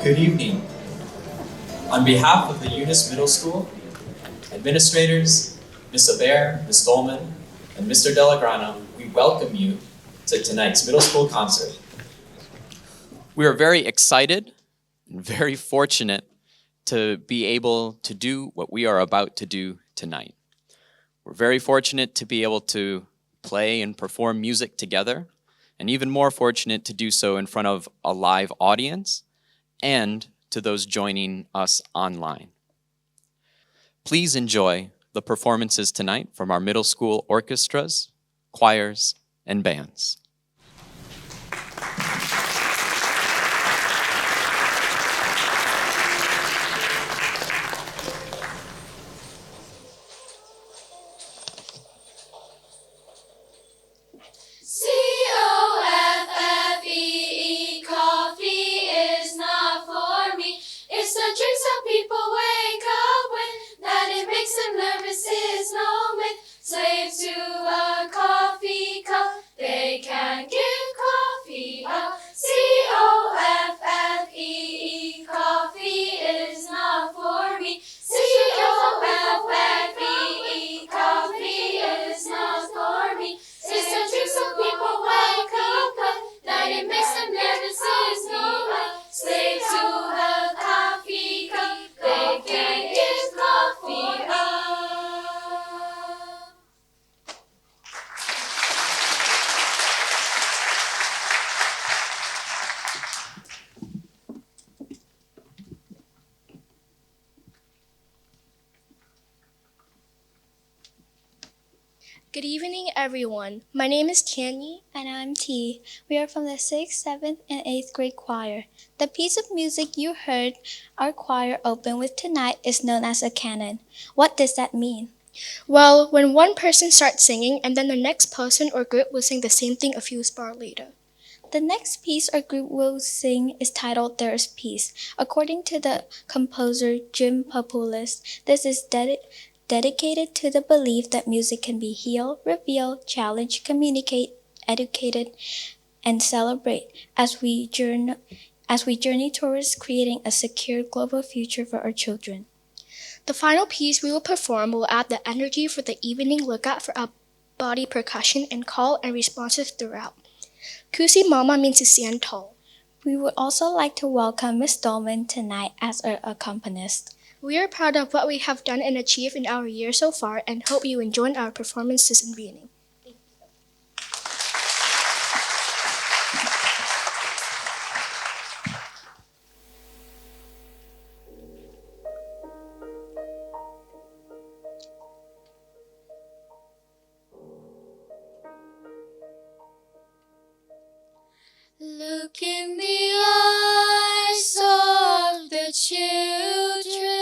Good evening. On behalf of the UNIS Middle School, administrators, Ms. Aber, Ms. Stahlmann, and Mr. Delagrana, we welcome you to tonight's middle school concert. We are very excited and very fortunate to be able to do what we are about to do tonight. We're very fortunate to be able to play and perform music together, and even more fortunate to do so in front of a live audience and to those joining us online. Please enjoy the performances tonight from our middle school orchestras, choirs, and bands. C.O.F.F.E.E. Coffee is not for me. It's the drink some people wake up with. That it makes them nervous is no myth. Slaves to a coffee cup, they can't give coffee up. C.O.F.F.E.E. Coffee is not for me. C.O.F.F.E.E. Coffee is not for me. It's a drink some people wake up with. That it makes them nervous is no myth. Slave to a coffee cup, they can't give coffee up. Good evening, everyone. My name is Tianyi. And I'm T. We are from the 6th, 7th, and 8th grade choir. The piece of music you heard our choir open with tonight is known as a canon. What does that mean? Well, when one person starts singing and then the next person or group will sing the same thing a few bars later. The next piece our group will sing is titled There is Peace. According to the composer Jim Papoulis, this is dedicated to the belief that music can be heal, reveal, challenge, communicate, educated, and celebrate as we journey towards creating a secure global future for our children. The final piece we will perform will add the energy for the evening lookout for a body percussion and call and responses throughout. Kusimama means to stand tall. We would also like to welcome Ms. Stahlmann tonight as our accompanist. We are proud of what we have done and achieved in our year so far and hope you enjoyed our performance this evening. Look in the eyes of the children.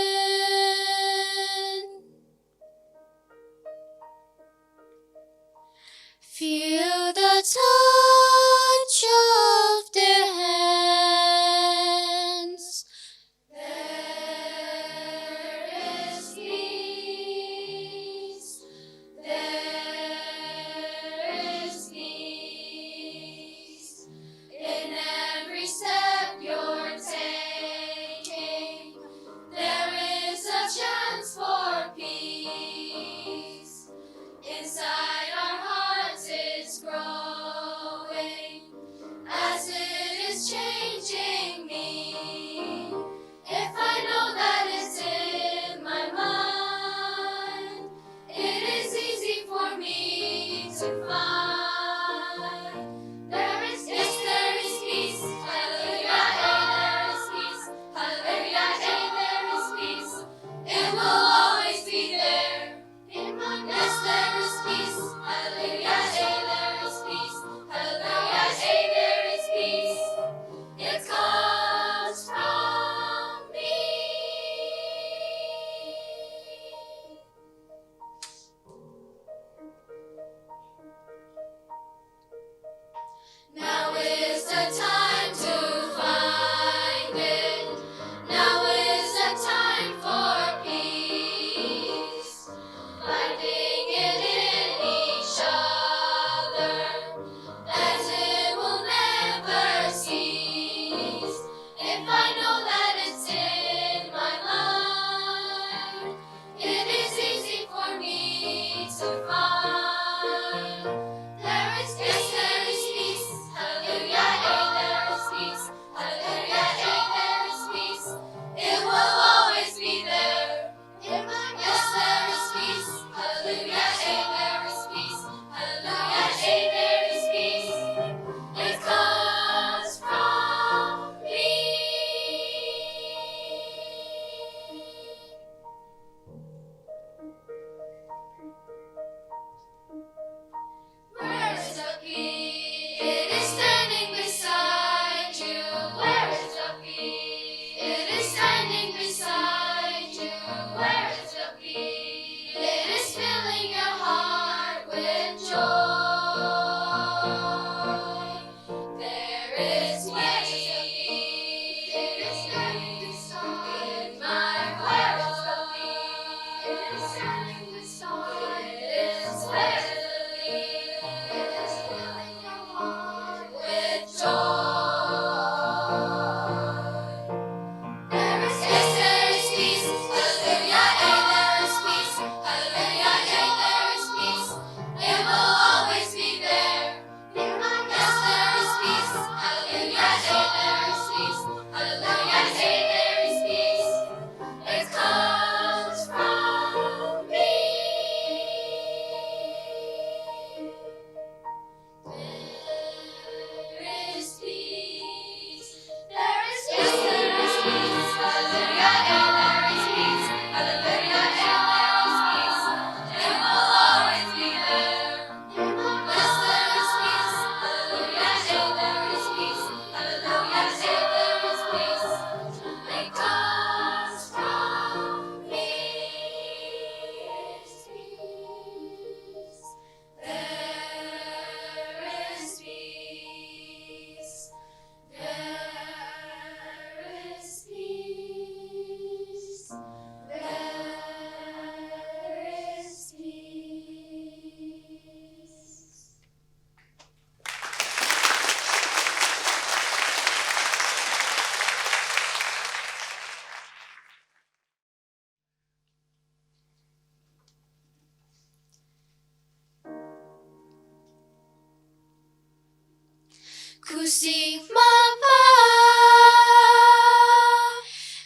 Kusimama,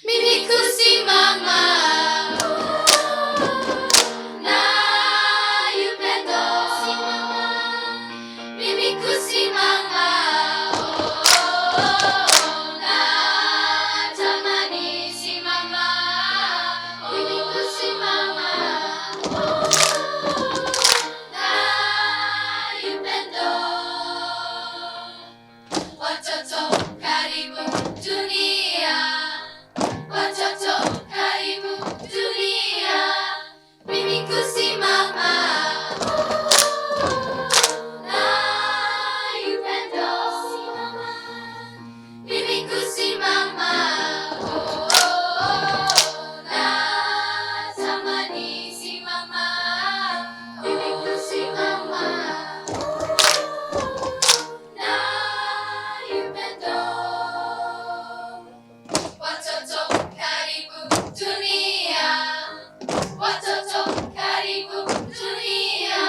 mimi kusimama na upendo. Mimi kusimama na tamani simama. Mimi kusimama na upendo. Watoto karibu dunia, watoto karibu dunia, mimi kusimama na upendo. Mimi kusimama na tamani simama. Mimi kusimama na upendo. Watoto karibu dunia, watoto karibu dunia,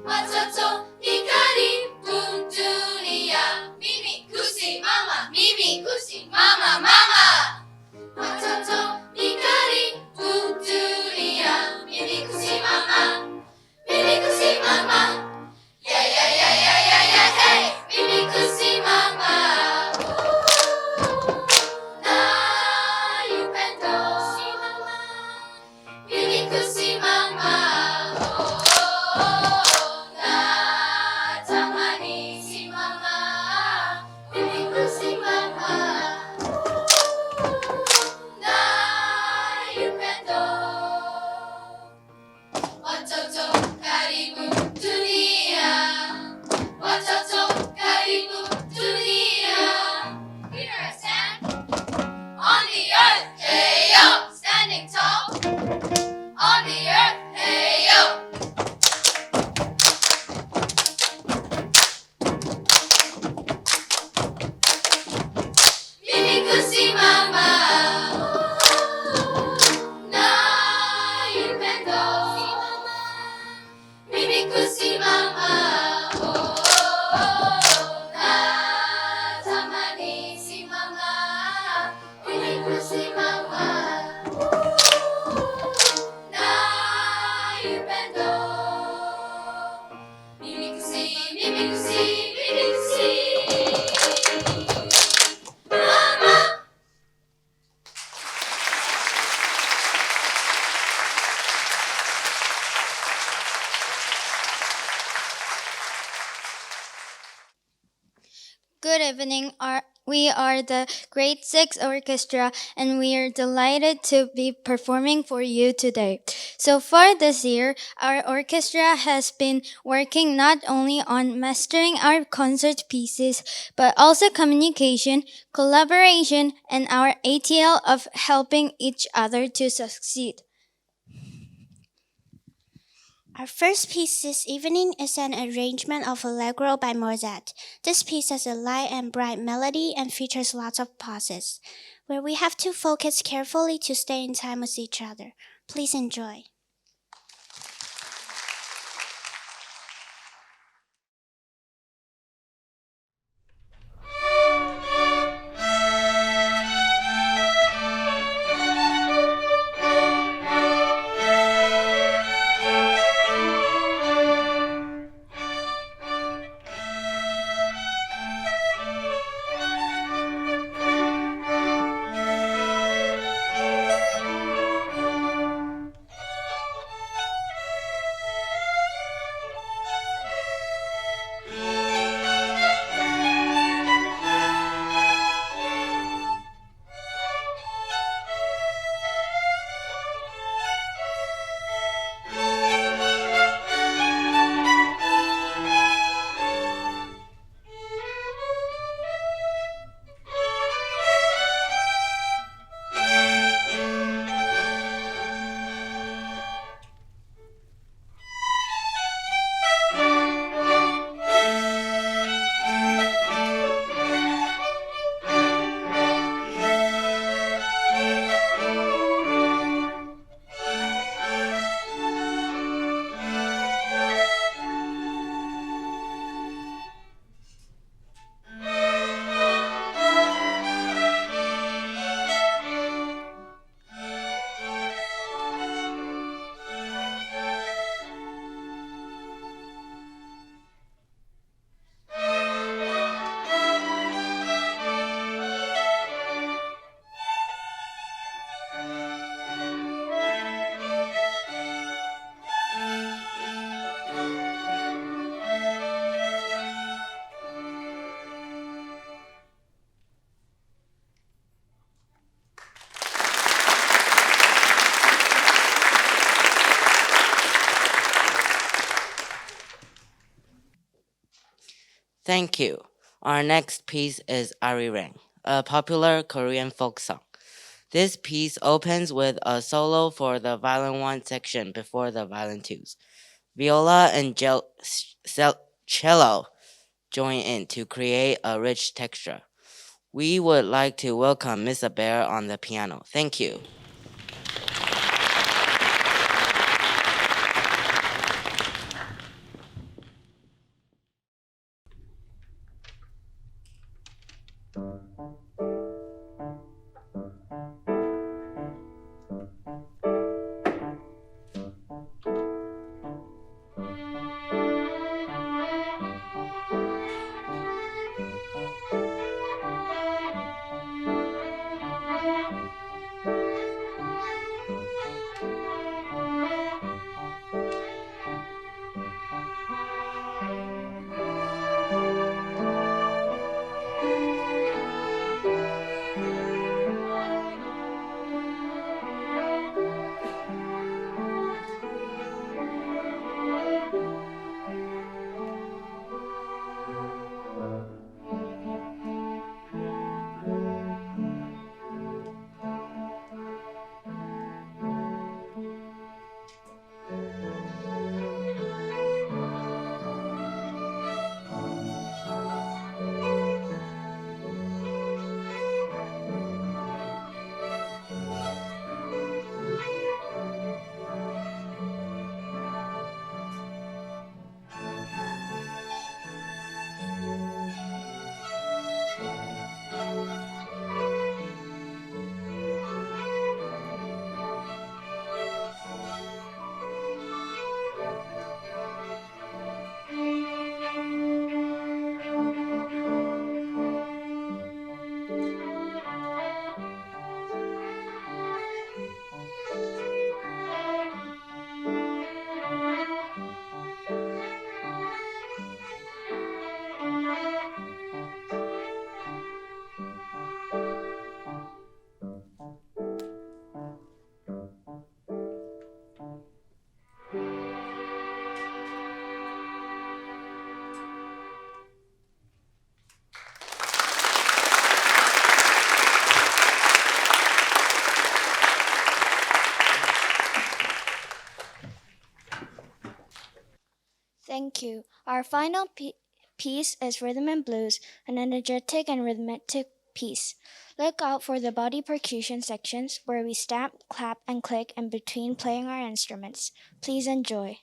watoto ni karibu dunia. Mimi kusimama, mimi kusimama mama. Watoto ni karibu dunia. Mimi kusimama, mimi kusimama. Yeah, yeah, yeah, yeah, yeah, yeah, hey. Mimi kusimama na upendo. Mimi kusimama na tamani simama. Mimi kusimama na upendo. Watoto karibu dunia, watoto karibu dunia. Here I stand on the earth, hey yo, standing tall on the earth, hey yo. Mimi kusimama na upendo. Mimi kusimama na tamani simama. Mimi kusimama na upendo. Mimi kusi, mimi kusi, mimi kusi. Mama. Good evening. We are the Grade 6 Orchestra, and we are delighted to be performing for you today. So far this year, our orchestra has been working not only on mastering our concert pieces, but also communication, collaboration, and our ATL of helping each other to succeed. Our first piece this evening is an arrangement of Allegro by Mozart. This piece has a light and bright melody and features lots of pauses, where we have to focus carefully to stay in time with each other. Please enjoy. Thank you. Our next piece is Arirang, a popular Korean folk song. This piece opens with a solo for the violin 1 section before the violin 2s. Viola and cello join in to create a rich texture. We would like to welcome Miss Bear on the piano. Thank you. Thank you. Our final piece is Rhythm and Blues, an energetic and rhythmic piece. Look out for the body percussion sections where we stamp, clap, and click in between playing our instruments. Please enjoy.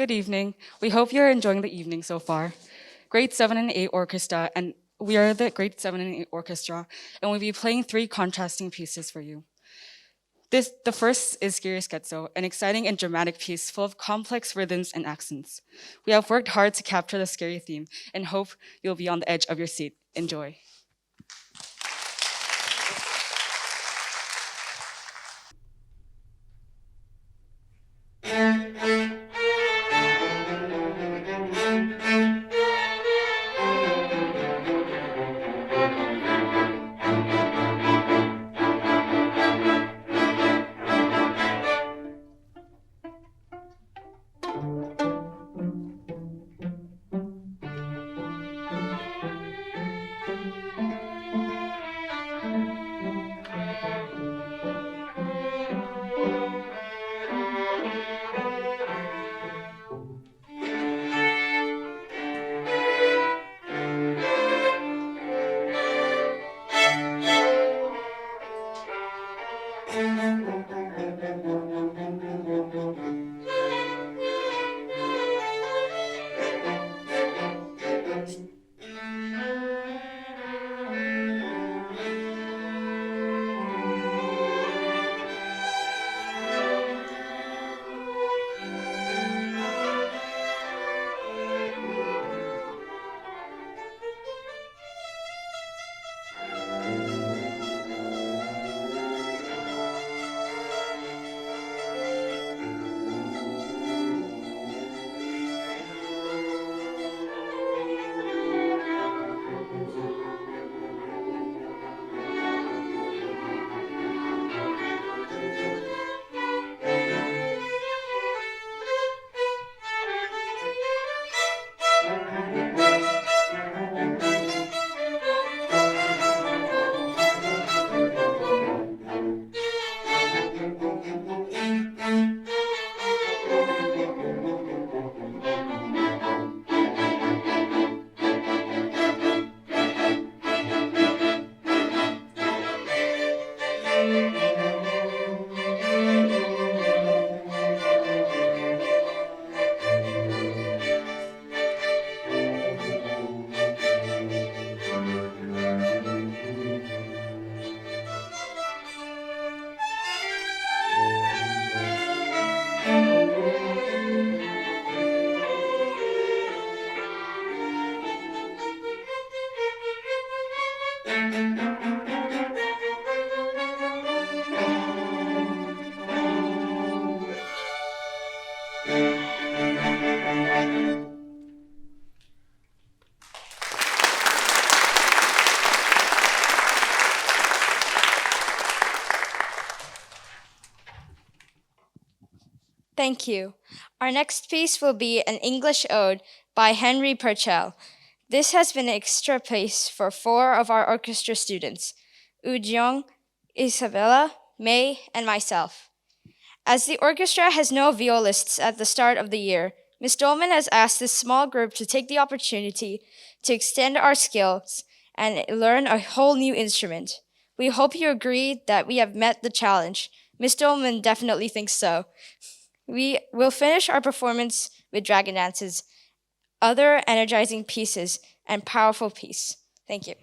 Good evening. We hope you're enjoying the evening so far. Grade 7 and 8 Orchestra, and we are the Grade 7 and 8 Orchestra, and we'll be playing 3 contrasting pieces for you. The first is Scherzo, an exciting and dramatic piece full of complex rhythms and accents. We have worked hard to capture the scary theme and hope you'll be on the edge of your seat. Enjoy. Thank you. Our next piece will be an English ode by Henry Purcell. This has been an extra piece for 4 of our orchestra students, Ujeong, Isabella, May, and myself. As the orchestra has no violists at the start of the year, Ms. Dolman has asked this small group to take the opportunity to extend our skills and learn a whole new instrument. We hope you agree that we have met the challenge. Ms. Dolman definitely thinks so. We will finish our performance with dragon dances, other energizing pieces, and powerful piece. Thank you.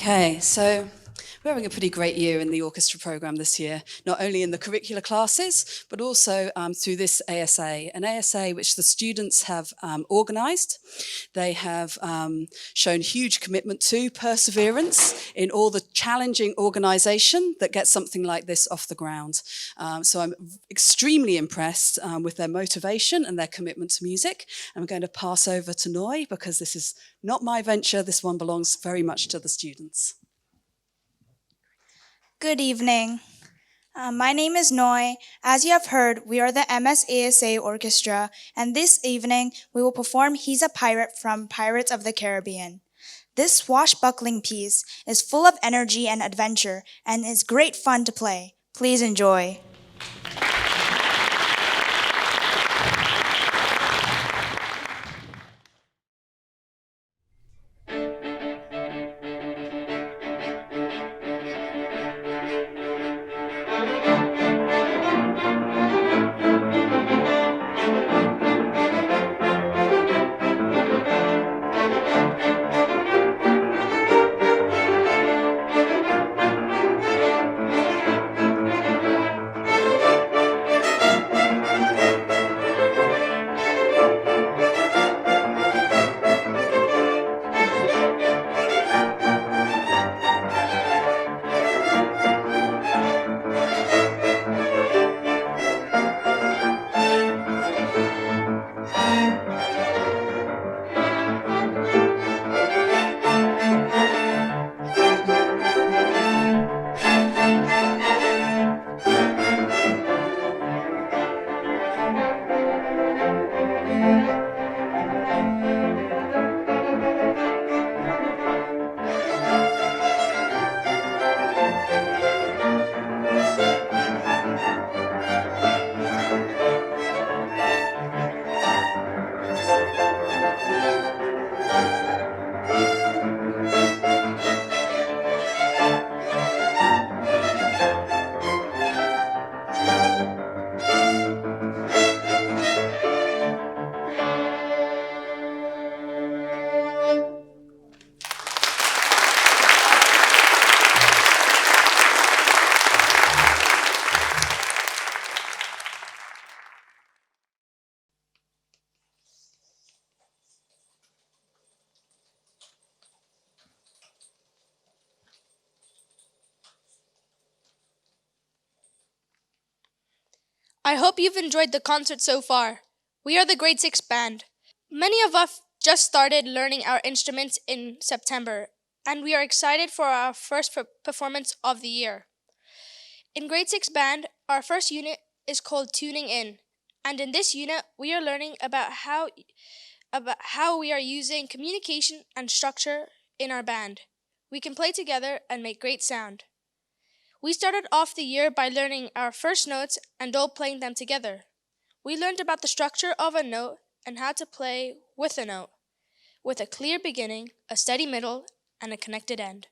Okay, so we're having a pretty great year in the orchestra program this year, not only in the curricular classes, but also through this ASA, an ASA which the students have organised. They have shown huge commitment to perseverance in all the challenging organisation that gets something like this off the ground. So I'm extremely impressed with their motivation and their commitment to music. I'm going to pass over to Noi because this is not my venture. This one belongs very much to the students. Good evening. My name is Noi. As you have heard, we are the ASA Orchestra, and this evening we will perform He's a Pirate from Pirates of the Caribbean. This swashbuckling piece is full of energy and adventure and is great fun to play. Please enjoy. I hope you've enjoyed the concert so far. We are the Grade 6 band. Many of us just started learning our instruments in September, and we are excited for our first performance of the year. In Grade 6 band, our first unit is called Tuning In, and in this unit, we are learning about how we are using communication and structure in our band. We can play together and make great sound. We started off the year by learning our first notes and all playing them together. We learned about the structure of a note and how to play with a note, with a clear beginning, a steady middle, and a connected end.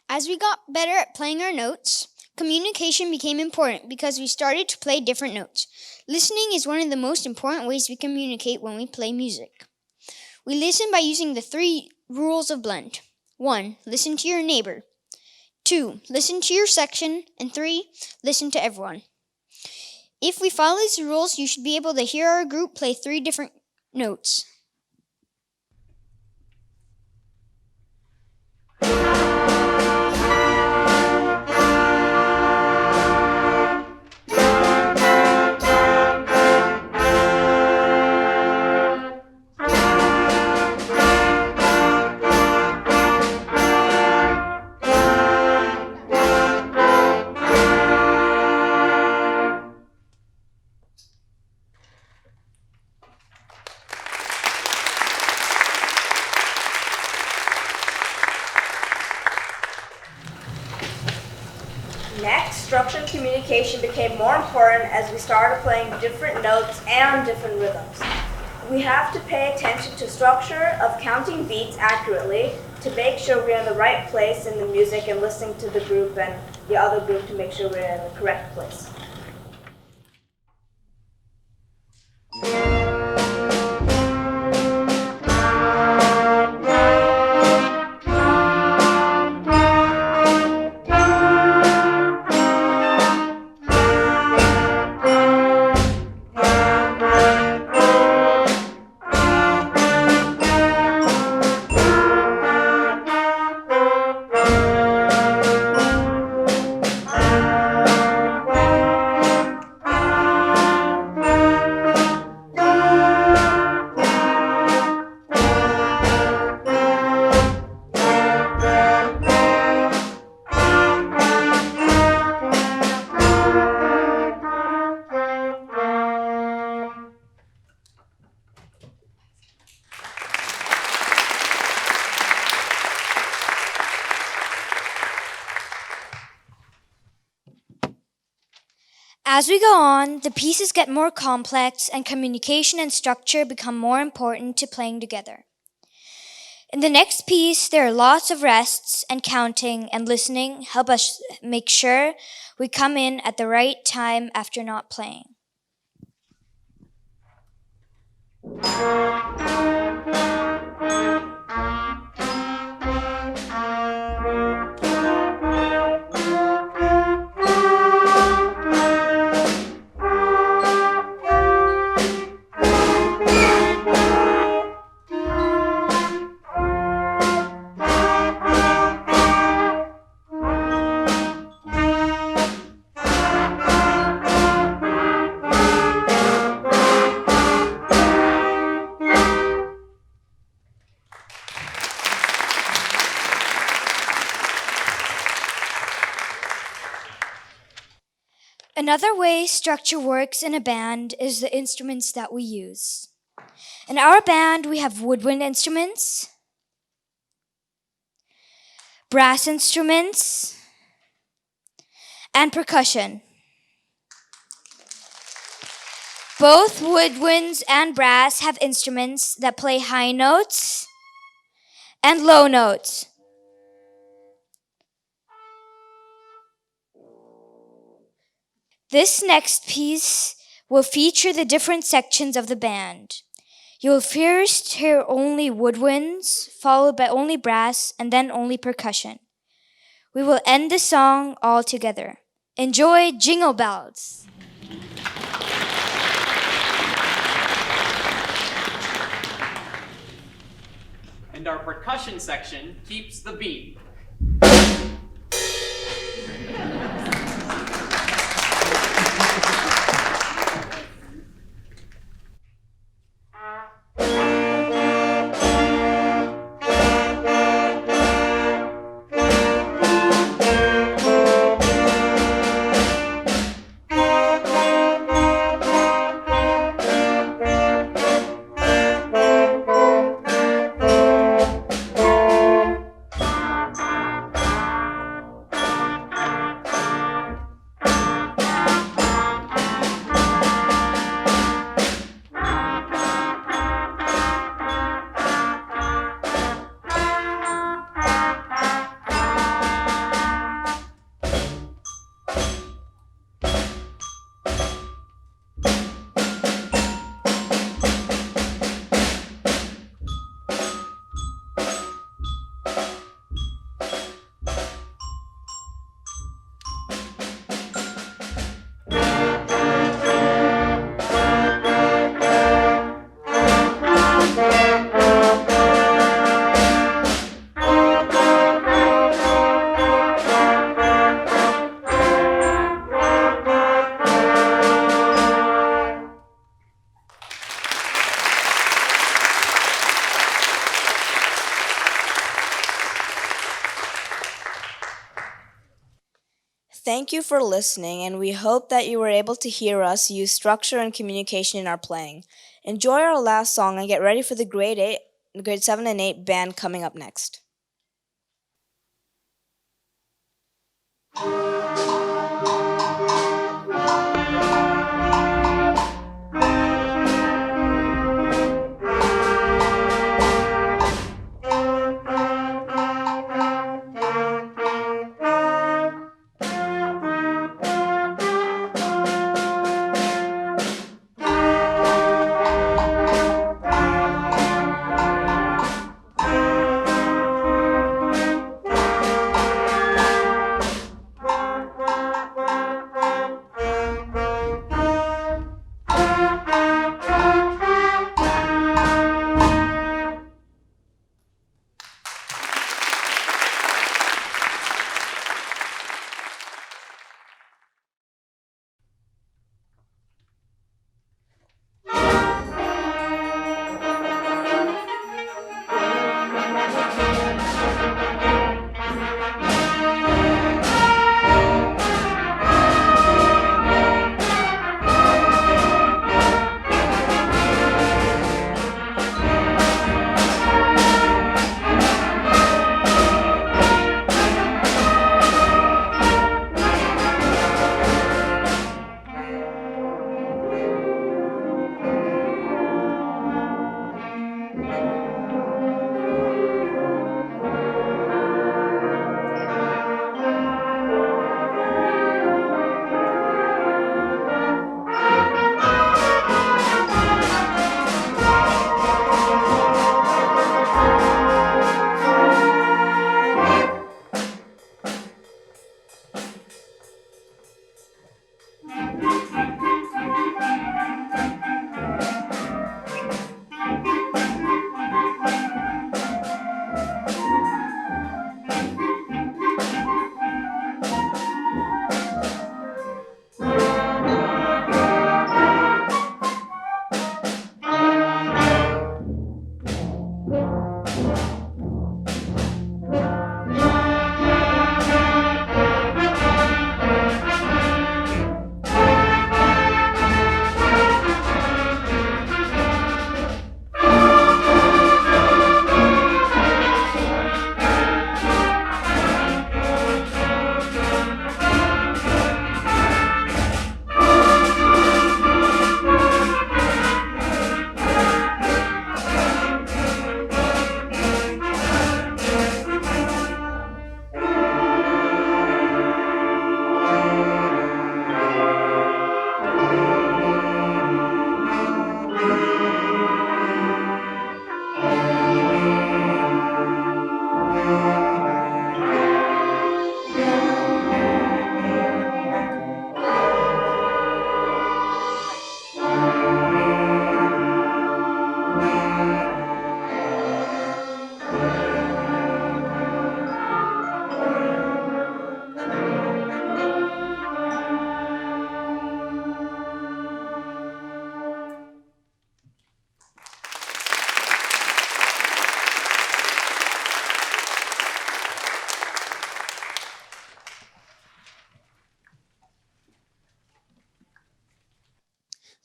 As we got better at playing our notes, communication became important because we started to play different notes. Listening is one of the most important ways we communicate when we play music. We listen by using the 3 rules of blend. 1. Listen to your neighbor. 2. Listen to your section. And 3. Listen to everyone. If we follow these rules, you should be able to hear our group play 3 different notes. Next, structure and communication became more important as we started playing different notes and different rhythms. We have to pay attention to structure of counting beats accurately to make sure we're in the right place in the music and listening to the group and the other group to make sure we're in the correct place. As we go on, the pieces get more complex and communication and structure become more important to playing together. In the next piece, there are lots of rests and counting and listening help us make sure we come in at the right time after not playing. Another way structure works in a band is the instruments that we use. In our band, we have woodwind instruments, brass instruments, and percussion. Both woodwinds and brass have instruments that play high notes and low notes. This next piece will feature the different sections of the band. You will first hear only woodwinds, followed by only brass, and then only percussion. We will end the song all together. Enjoy Jingle Bells! And our percussion section keeps the beat. Thank you for listening, and we hope that you were able to hear us use structure and communication in our playing. Enjoy our last song and get ready for the grade 7 and 8 band coming up next.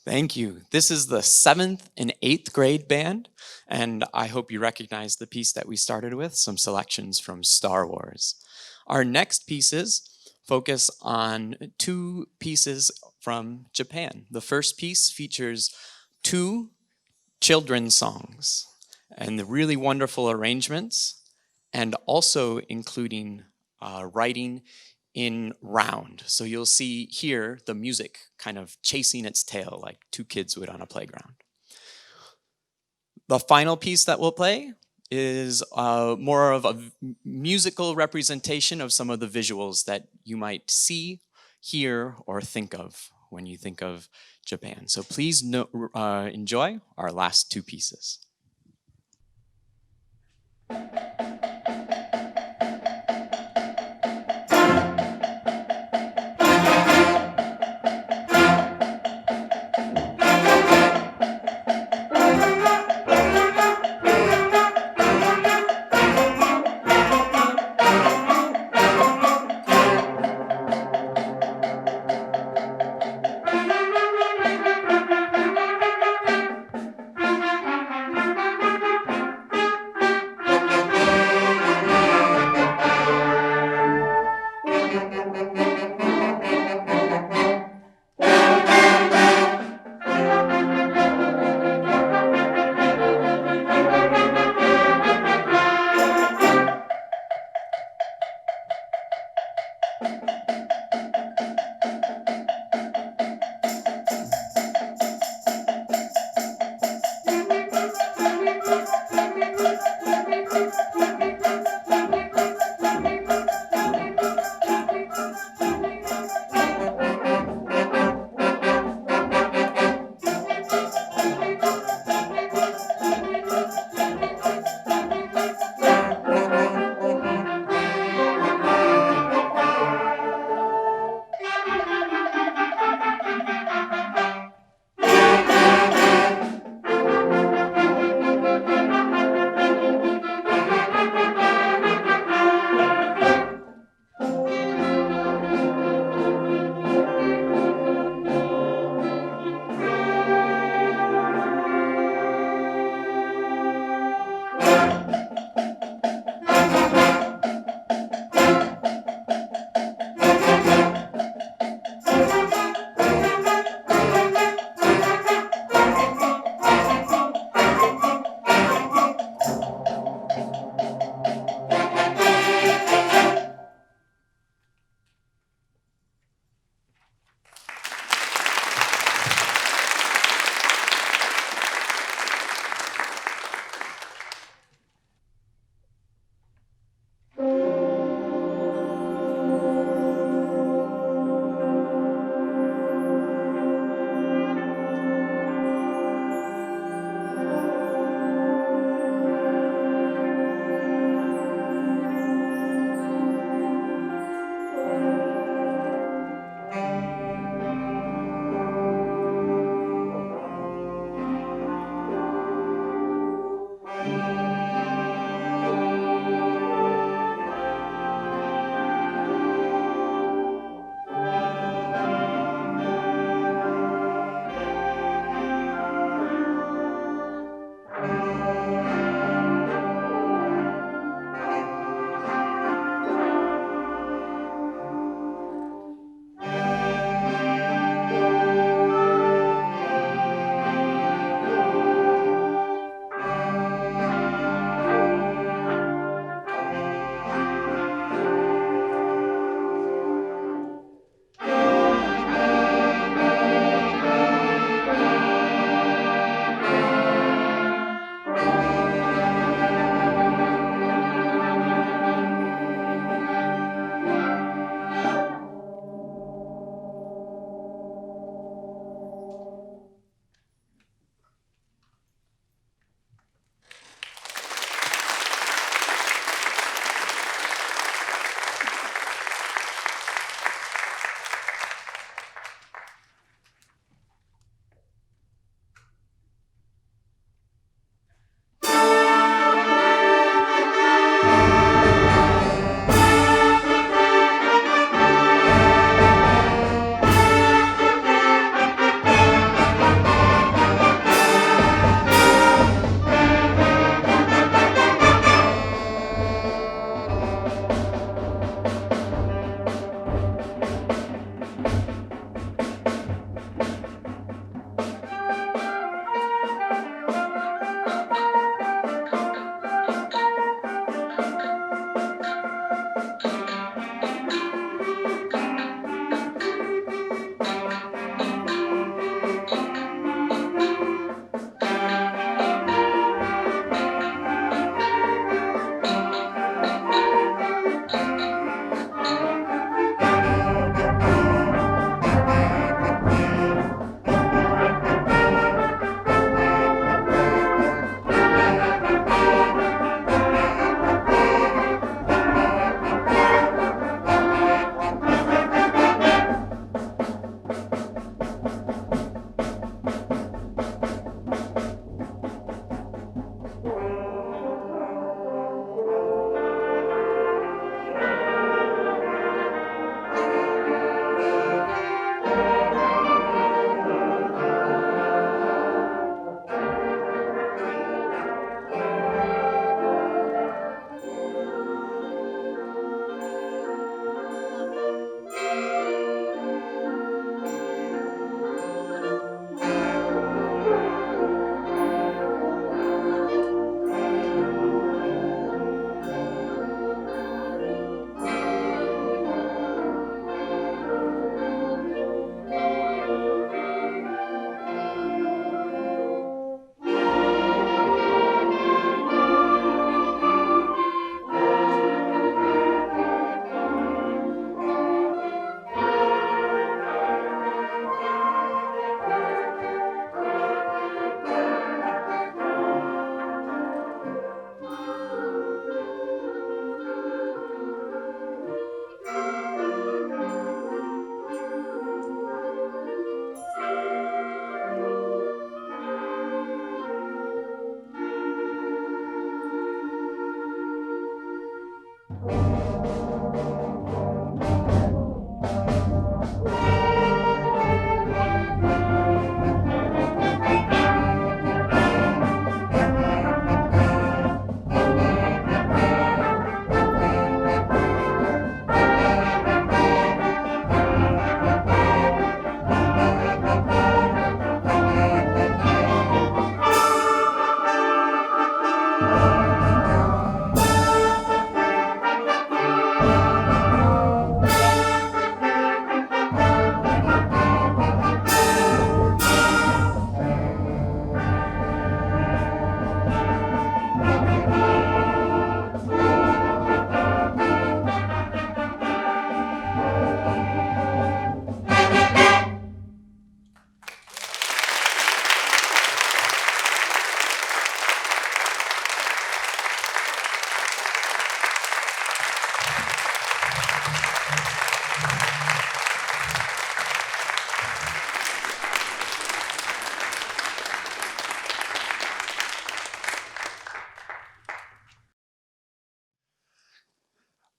Thank you. This is the 7th and 8th grade band, and I hope you recognize the piece that we started with, some selections from Star Wars. Our next pieces focus on 2 pieces from Japan. The first piece features 2 children's songs and the really wonderful arrangements, and also including writing in round. So you'll see here the music kind of chasing its tail like 2 kids would on a playground. The final piece that we'll play is more of a musical representation of some of the visuals that you might see, hear, or think of when you think of Japan. So please enjoy our last 2 pieces.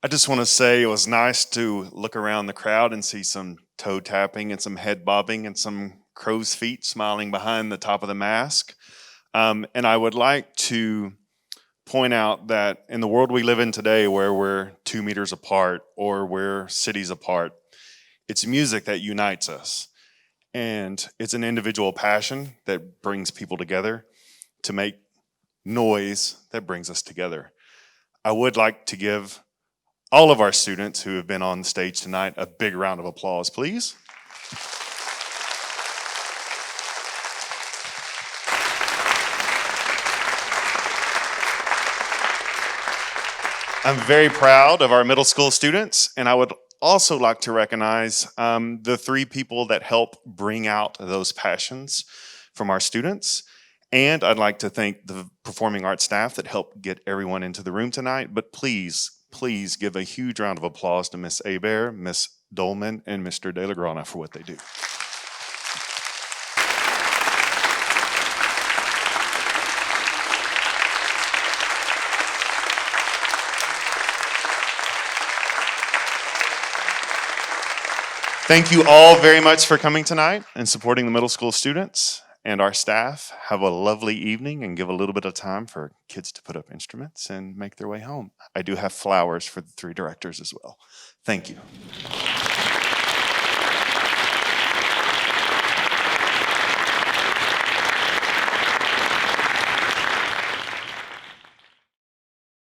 I just want to say it was nice to look around the crowd and see some toe tapping and some head bobbing and some crow's feet smiling behind the top of the mask. And I would like to point out that in the world we live in today, where we're 2 meters apart or we're cities apart, it's music that unites us. And it's an individual passion that brings people together to make noise that brings us together. I would like to give all of our students who have been on the stage tonight a big round of applause, please. I'm very proud of our middle school students, and I would also like to recognize the 3 people that help bring out those passions from our students. And I'd like to thank the performing arts staff that helped get everyone into the room tonight. But please give a huge round of applause to Miss Hebert, Miss Dolman, and Mr. De La Grana for what they do. Thank you all very much for coming tonight and supporting the middle school students and our staff. Have a lovely evening and give a little bit of time for kids to put up instruments and make their way home. I do have flowers for the 3 directors as well. Thank you.